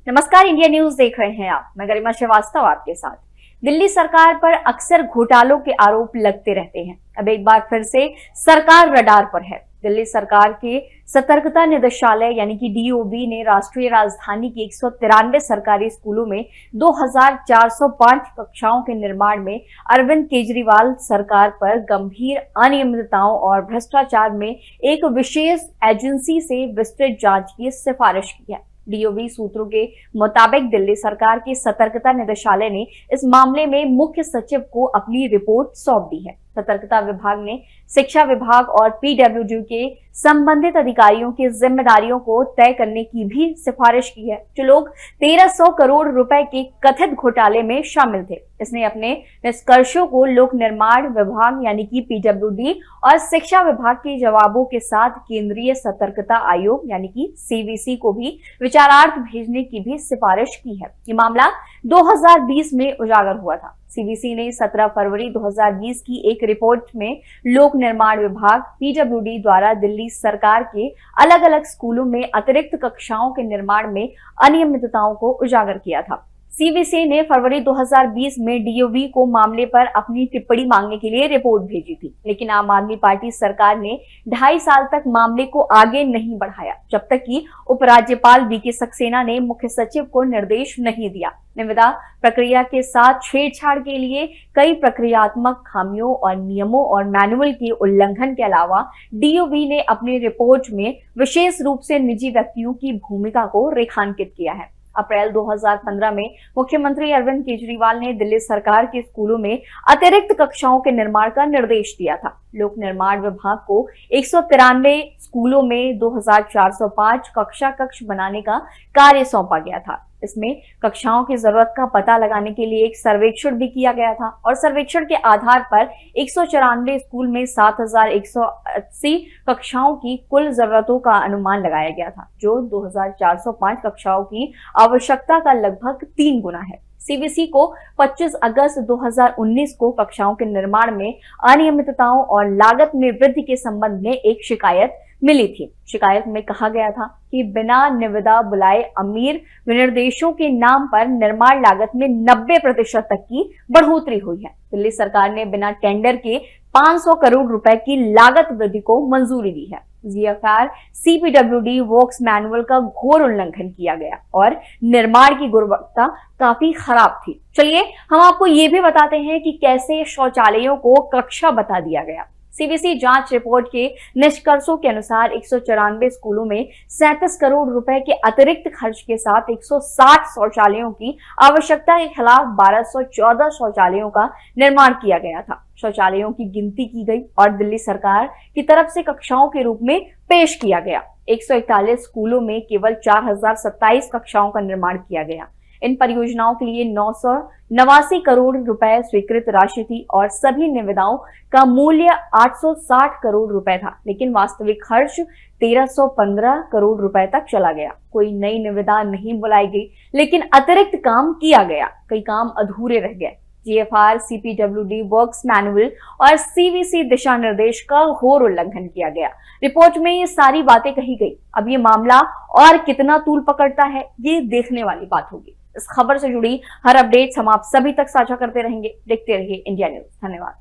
नमस्कार, India news देख रहे हैं आप। मैं गरिमा श्रीवास्तव आपके साथ। दिल्ली सरकार पर अक्सर घोटालों के आरोप लगते रहते हैं। अब एक बार फिर से सरकार रडार पर है। दिल्ली सरकार के सतर्कता निदेशालय यानी कि डीओबी ने राष्ट्रीय राजधानी की 193 सरकारी स्कूलों में 2405 कक्षाओं के निर्माण में अरविंद केजरीवाल सरकार पर गंभीर अनियमितताओं और भ्रष्टाचार में एक विशेष एजेंसी से विस्तृत जांच की सिफारिश की है। डीओबी सूत्रों के मुताबिक दिल्ली सरकार के सतर्कता निदेशालय ने इस मामले में मुख्य सचिव को अपनी रिपोर्ट सौंप दी है। सतर्कता विभाग ने शिक्षा विभाग और पीडब्ल्यूडी के संबंधित अधिकारियों की जिम्मेदारियों को तय करने की भी सिफारिश की है, जो लोग 1300 करोड़ रुपए के कथित घोटाले में शामिल थे। इसने अपने निष्कर्षों को लोक निर्माण विभाग यानी कि पीडब्ल्यूडी और शिक्षा विभाग के जवाबों के साथ केंद्रीय सतर्कता आयोग यानी कि सीवीसी को भी विचारार्थ भेजने की भी सिफारिश की है। ये मामला 2020 में उजागर हुआ था। सीवीसी ने 17 फरवरी 2020 की एक रिपोर्ट में लोक निर्माण विभाग पीडब्ल्यूडी द्वारा दिल्ली सरकार के अलग अलग स्कूलों में अतिरिक्त कक्षाओं के निर्माण में अनियमितताओं को उजागर किया था। सीवीसी ने फरवरी 2020 में डीओबी को मामले पर अपनी टिप्पणी मांगने के लिए रिपोर्ट भेजी थी, लेकिन आम आदमी पार्टी सरकार ने 2.5 साल तक मामले को आगे नहीं बढ़ाया, जब तक कि उपराज्यपाल वीके सक्सेना ने मुख्य सचिव को निर्देश नहीं दिया। निविदा प्रक्रिया के साथ छेड़छाड़ के लिए कई प्रक्रियात्मक खामियों और नियमों और मैनुअल के उल्लंघन के अलावा डीओबी ने अपनी रिपोर्ट में विशेष रूप से निजी व्यक्तियों की भूमिका को रेखांकित किया है। अप्रैल 2015 में मुख्यमंत्री अरविंद केजरीवाल ने दिल्ली सरकार के स्कूलों में अतिरिक्त कक्षाओं के निर्माण का निर्देश दिया था। लोक निर्माण विभाग को 193 स्कूलों में 2405 कक्षा कक्ष बनाने का कार्य सौंपा गया था। इसमें कक्षाओं की जरूरत का पता लगाने के लिए एक सर्वेक्षण भी किया गया था और सर्वेक्षण के आधार पर 194 स्कूल में 7180 कक्षाओं की कुल जरूरतों का अनुमान लगाया गया था, जो 2405 कक्षाओं की आवश्यकता का लगभग 3 गुना है। सीवीसी को 25 अगस्त 2019 को कक्षाओं के निर्माण में अनियमितताओं और लागत में वृद्धि के संबंध में एक शिकायत मिली थी। शिकायत में कहा गया था कि बिना निविदा बुलाए अमीर विनिर्देशों के नाम पर निर्माण लागत में 90% तक की बढ़ोतरी हुई है। दिल्ली सरकार ने बिना टेंडर के 500 करोड़ रुपए की लागत वृद्धि को मंजूरी दी है। जीएफआर सीपीडब्ल्यूडी वर्क्स मैनुअल का घोर उल्लंघन किया गया और निर्माण की गुणवत्ता काफी खराब थी। चलिए हम आपको ये भी बताते हैं कि कैसे शौचालयों को कक्षा बता दिया गया। सीवीसी जांच रिपोर्ट के निष्कर्षों के अनुसार 194 स्कूलों में 37 करोड़ रुपए के अतिरिक्त खर्च के साथ 160 शौचालयों की आवश्यकता के खिलाफ 1214 शौचालयों का निर्माण किया गया था। शौचालयों की गिनती की गई और दिल्ली सरकार की तरफ से कक्षाओं के रूप में पेश किया गया। 141 स्कूलों में केवल 4027 कक्षाओं का निर्माण किया गया। इन परियोजनाओं के लिए 989 करोड़ रुपए स्वीकृत राशि थी और सभी निविदाओं का मूल्य 860 करोड़ रुपए था, लेकिन वास्तविक खर्च 1315 करोड़ रुपए तक चला गया। कोई नई निविदा नहीं बुलाई गई, लेकिन अतिरिक्त काम किया गया। कई काम अधूरे रह गए। जीएफआर सीपीडब्ल्यूडी वर्क्स मैनुअल और सीवीसी दिशा निर्देश का घोर उल्लंघन किया गया। रिपोर्ट में ये सारी बातें कही गई। अब ये मामला और कितना तूल पकड़ता है, ये देखने वाली बात होगी। इस खबर से जुड़ी हर अपडेट्स हम आप सभी तक साझा करते रहेंगे। देखते रहिए इंडिया न्यूज। धन्यवाद।